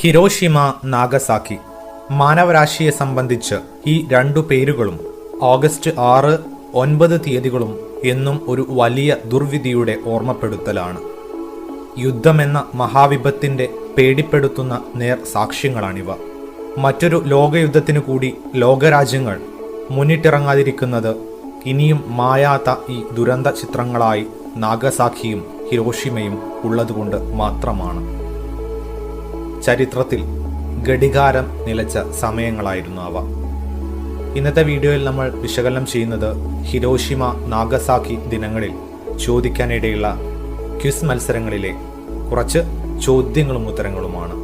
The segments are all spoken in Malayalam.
Hiroshima, Nagasaki. മാനവരാശിയെ സംബന്ധിച്ച് ഈ രണ്ടു പേരുകളും ഓഗസ്റ്റ് 6, 9 തീയതികളും എന്നും ഒരു വലിയ ദുർവിധിയുടെ ഓർമ്മപ്പെടുത്തലാണ്. യുദ്ധമെന്ന മഹാവിപത്തിന്റെ പേടിപ്പെടുത്തുന്ന നേർ സാക്ഷ്യങ്ങളാണിവ. മറ്റൊരു ലോകയുദ്ധത്തിനു കൂടി ലോകരാജ്യങ്ങൾ മുന്നിട്ടിറങ്ങാതിരിക്കുന്നത് ഇനിയും മായാത്ത ഈ ദുരന്ത ചിത്രങ്ങളായി നാഗസാക്കിയും ഹിരോഷിമയും ഉള്ളതുകൊണ്ട് മാത്രമാണ്. ചരിത്രത്തിൽ ഘടികാരം നിലച്ച സമയങ്ങളായിരുന്നു അവ. ഇന്നത്തെ വീഡിയോയിൽ നമ്മൾ വിശകലനം ചെയ്യുന്നത് ഹിരോഷിമ, നാഗസാക്കി ദിനങ്ങളിൽ ചോദിക്കാനിടയുള്ള ക്വിസ് മത്സരങ്ങളിലെ കുറച്ച് ചോദ്യങ്ങളും ഉത്തരങ്ങളുമാണ്.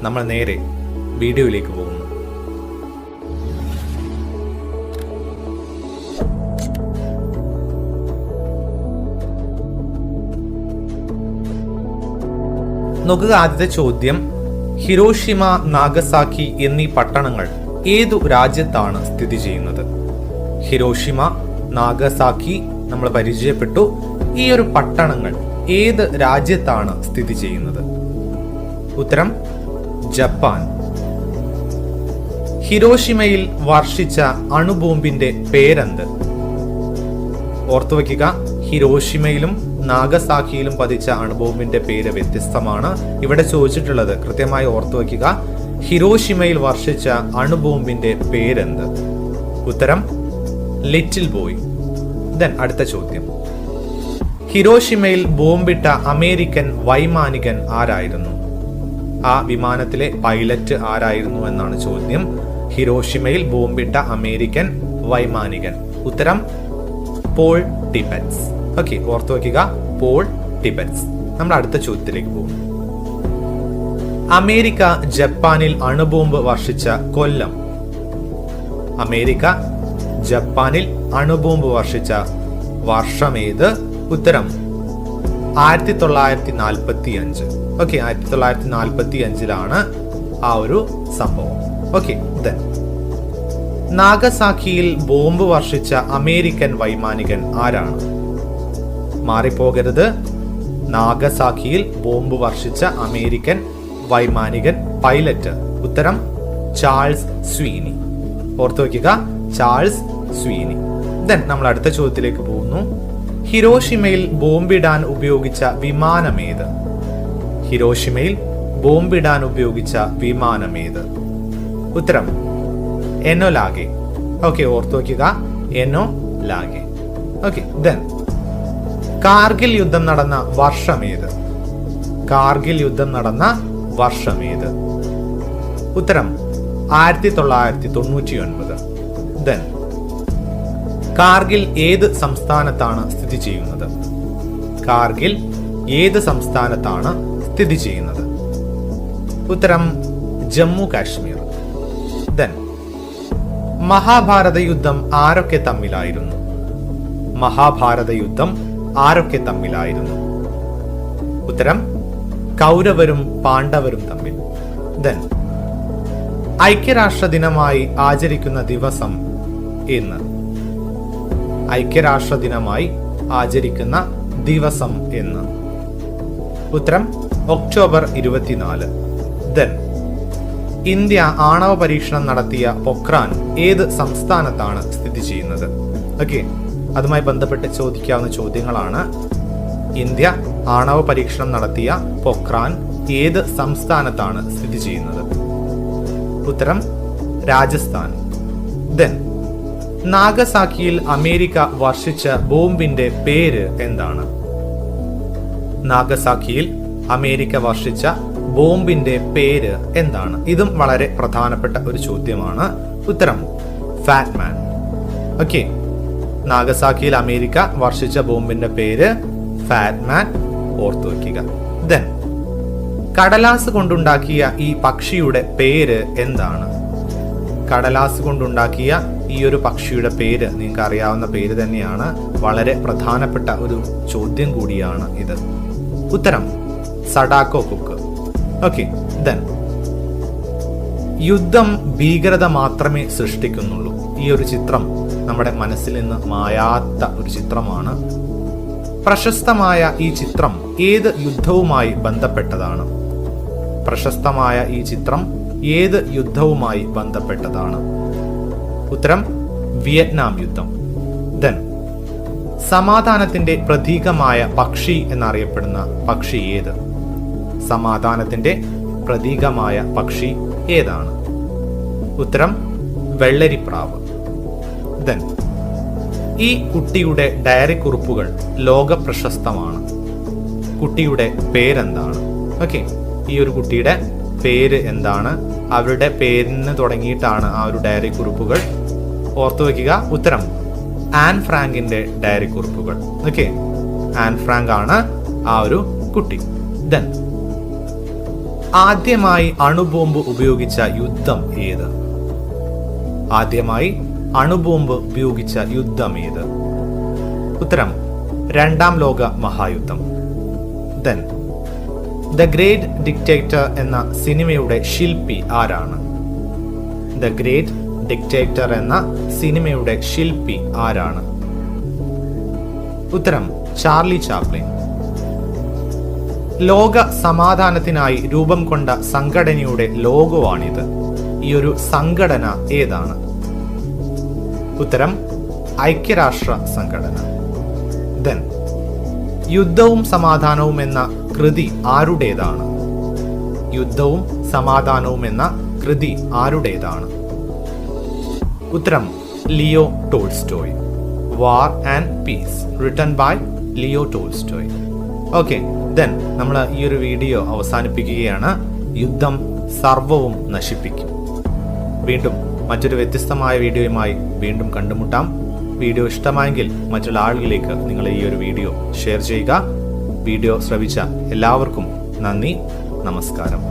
നമ്മൾ നേരെ വീഡിയോയിലേക്ക് പോകുന്നു. നോക്കുക, ആദ്യത്തെ ചോദ്യം, ഹിരോഷിമ, നാഗസാക്കി എന്നീ പട്ടണങ്ങൾ ഏതു രാജ്യത്താണ് സ്ഥിതി ചെയ്യുന്നത്? ഹിരോഷിമ, നാഗസാക്കി നമ്മൾ പരിചയപ്പെട്ടു. ഈ ഒരു പട്ടണങ്ങൾ ഏത് രാജ്യത്താണ് സ്ഥിതി ചെയ്യുന്നത്? ഉത്തരം ജപ്പാൻ. ഹിരോഷിമയിൽ വർഷിച്ച അണുബോംബിന്റെ പേരെന്ത്? ഓർത്തുവെക്കുക, ഹിരോഷിമയിലും നാഗസാക്കിയിലും പതിച്ച അണുബോംബിന്റെ പേര് വ്യത്യസ്തമാണ്. ഇവിടെ ചോദിച്ചിട്ടുള്ളത് കൃത്യമായി ഓർത്തുവെക്കുക, ഹിരോഷിമയിൽ വർഷിച്ച അണുബോംബിന്റെ പേരെന്ത്? ഉത്തരം ലിറ്റിൽ ബോയ്. അടുത്ത ചോദ്യം, ഹിരോഷിമയിൽ ബോംബിട്ട അമേരിക്കൻ വൈമാനികൻ ആരായിരുന്നു? ആ വിമാനത്തിലെ പൈലറ്റ് ആരായിരുന്നു എന്നാണ് ചോദ്യം. ഹിരോഷിമയിൽ ബോംബിട്ട അമേരിക്കൻ വൈമാനികൻ. ഉത്തരം പോൾ ടിബറ്റ്സ്. ഓക്കെ, ഓർത്തു വയ്ക്കുക, പോൾ ടിബറ്റ്സ്. നമ്മൾ അടുത്ത ചോദ്യത്തിലേക്ക് പോകും. അമേരിക്ക ജപ്പാനിൽ അണുബോംബ് വർഷിച്ച കൊല്ലം. അമേരിക്ക ജപ്പാനിൽ അണുബോംബ് വർഷിച്ച വർഷമേത്? ഉത്തരം 1945. ഓക്കെ, 1945 ആ ഒരു സംഭവം. ഓക്കെ, നാഗസാക്കിയിൽ ബോംബ് വർഷിച്ച അമേരിക്കൻ വൈമാനികൻ ആരാണ്? മാറിപ്പോകരുത്, നാഗസാക്കിയിൽ ബോംബ് വർഷിച്ച അമേരിക്കൻ വൈമാനികൻ പൈലറ്റ്. ഉത്തരം ചാൾസ് സ്വീനി. ഓർത്തു വയ്ക്കുക, ചാൾസ് സ്വീനി. നമ്മൾ അടുത്ത ചോദ്യത്തിലേക്ക് പോകുന്നു. ഹിരോഷിമയിൽ ബോംബിടാൻ ഉപയോഗിച്ച വിമാനമേത്? ഹിരോഷിമയിൽ ബോംബിടാൻ ഉപയോഗിച്ച വിമാനമേത്? ഉത്തരം എനോലാഗെ. ഓക്കെ, ഓർത്തു വയ്ക്കുക, എനോലാഗെ. ഓക്കെ, കാർഗിൽ യുദ്ധം നടന്ന വർഷമേത്? കാർഗിൽ യുദ്ധം നടന്ന വർഷമേത്? ഉത്തരം 1999. കാർഗിൽ ഏത് സംസ്ഥാനത്താണ് സ്ഥിതി ചെയ്യുന്നത്? കാർഗിൽ ഏത് സംസ്ഥാനത്താണ് സ്ഥിതി ചെയ്യുന്നത്? ഉത്തരം ജമ്മു കാശ്മീർ. മഹാഭാരത യുദ്ധം ആരൊക്കെ തമ്മിലായിരുന്നു? മഹാഭാരത യുദ്ധം ആരൊക്കെ തമ്മിലായിരുന്നു? ഉത്തരം കൗരവരും പാണ്ഡവരും തമ്മിൽ. ഐക്യരാഷ്ട്ര ദിനമായി ആചരിക്കുന്ന ദിവസം എന്ന്? ഐക്യരാഷ്ട്ര ദിനമായി ആചരിക്കുന്ന ദിവസം എന്ന്? ഉത്തരം ഒക്ടോബർ 24. ഇന്ത്യ ആണവ പരീക്ഷണം നടത്തിയ പൊക്രാൻ ഏത് സംസ്ഥാനത്താണ് സ്ഥിതി ചെയ്യുന്നത്? ഓക്കെ, അതുമായി ബന്ധപ്പെട്ട് ചോദിക്കാവുന്ന ചോദ്യങ്ങളാണ്. ഇന്ത്യ ആണവ പരീക്ഷണം നടത്തിയ പൊക്രാൻ ഏത് സംസ്ഥാനത്താണ് സ്ഥിതി ചെയ്യുന്നത്? ഉത്തരം രാജസ്ഥാൻ. നാഗസാക്കിയിൽ അമേരിക്ക വർഷിച്ച ബോംബിന്റെ പേര് എന്താണ്? നാഗസാക്കിയിൽ അമേരിക്ക വർഷിച്ച ബോംബിന്റെ പേര് എന്താണ്? ഇതും വളരെ പ്രധാനപ്പെട്ട ഒരു ചോദ്യമാണ്. ഉത്തരം ഫാറ്റ്മാൻ. ഓക്കെ, നാഗസാക്കിയിൽ അമേരിക്ക വർഷിച്ച ബോംബിന്റെ പേര് ഫാറ്റ്മാൻ. ഓർത്തു വയ്ക്കുക. കടലാസ് കൊണ്ടുണ്ടാക്കിയ ഈ പക്ഷിയുടെ പേര് എന്താണ്? കടലാസ് കൊണ്ടുണ്ടാക്കിയ ഈ ഒരു പക്ഷിയുടെ പേര് നിങ്ങൾക്ക് അറിയാവുന്ന പേര് തന്നെയാണ്. വളരെ പ്രധാനപ്പെട്ട ഒരു ചോദ്യം കൂടിയാണ് ഇത്. ഉത്തരം സഡാക്കോ കുക്ക്. ഓക്കെ, യുദ്ധം ഭീകരത മാത്രമേ സൃഷ്ടിക്കുന്നുള്ളൂ. ഈ ഒരു ചിത്രം നമ്മുടെ മനസ്സിൽ നിന്ന് മായാത്ത ഒരു ചിത്രമാണ്. പ്രശസ്തമായ ഈ ചിത്രം ഏത് യുദ്ധവുമായി ബന്ധപ്പെട്ടതാണ്? പ്രശസ്തമായ ഈ ചിത്രം ഏത് യുദ്ധവുമായി ബന്ധപ്പെട്ടതാണ്? ഉത്തരം വിയറ്റ്നാം യുദ്ധം. ദെൻ സമാധാനത്തിന്റെ പ്രതീകമായ പക്ഷി എന്നറിയപ്പെടുന്ന പക്ഷി ഏത്? സമാധാനത്തിന്റെ പ്രതീകമായ പക്ഷി ഏതാണ്? ഉത്തരം വെള്ളരിപ്രാവ്. ദെൻ ഈ കുട്ടിയുടെ ഡയറി കുറിപ്പുകൾ ലോക പ്രശസ്തമാണ്. കുട്ടിയുടെ പേരെന്താണ്? ഓക്കെ, ഈ ഒരു കുട്ടിയുടെ പേര് എന്താണ്? അവരുടെ പേരിന് തുടങ്ങിയിട്ടാണ് ആ ഒരു ഡയറി കുറിപ്പുകൾ. ഓർത്തു വയ്ക്കുക. ഉത്തരം ആൻ ഫ്രാങ്കിന്റെ ഡയറി കുറിപ്പുകൾ. ഓക്കെ, ആൻ ഫ്രാങ്ക് ആണ് ആ ഒരു കുട്ടി. ദെൻ ആദ്യമായി അണുബോംബ് ഉപയോഗിച്ച യുദ്ധം ഏത്? ആദ്യമായി അണുബോംബ് ഉപയോഗിച്ച യുദ്ധം ഏത്? ഉത്തരം രണ്ടാം ലോക മഹായുദ്ധം. ദെൻ ദ ഗ്രേറ്റ് ഡിക്റ്റേറ്റർ എന്ന സിനിമയുടെ ശില്പി ആരാണ്? ദ ഗ്രേറ്റ് ഡിക്റ്റേറ്റർ എന്ന സിനിമയുടെ ശില്പി ആരാണ്? ഉത്തരം ചാർലി ചാപ്ലിൻ. ലോക സമാധാനത്തിനായി രൂപം കൊണ്ട സംഘടനയുടെ ലോഗോ ആണിത്. ഈ ഒരു സംഘടന ഏതാണ്? ഉത്തരം ഐക്യരാഷ്ട്ര സംഘടന. ദെൻ യുദ്ധവും സമാധാനവും എന്ന കൃതി ആരുടേതാണ്? യുദ്ധവും സമാധാനവും എന്ന കൃതി ആരുടേതാണ്? ഉത്തരം Leo Tolstoy. War and peace, written by Leo Tolstoy. Okay, then നമ്മൾ ഈ ഒരു വീഡിയോ അവസാനിപ്പിക്കുകയാണ്. യുദ്ധം സർവവും നശിപ്പിക്കും. വീണ്ടും മറ്റൊരു വ്യത്യസ്തമായ വീഡിയോയുമായി വീണ്ടും കണ്ടുമുട്ടാം. വീഡിയോ ഇഷ്ടമായെങ്കിൽ മറ്റുള്ള ആളുകളിലേക്ക് നിങ്ങൾ ഈ ഒരു വീഡിയോ ഷെയർ ചെയ്യുക. വീഡിയോ ശ്രവിച്ച എല്ലാവർക്കും നന്ദി, നമസ്കാരം.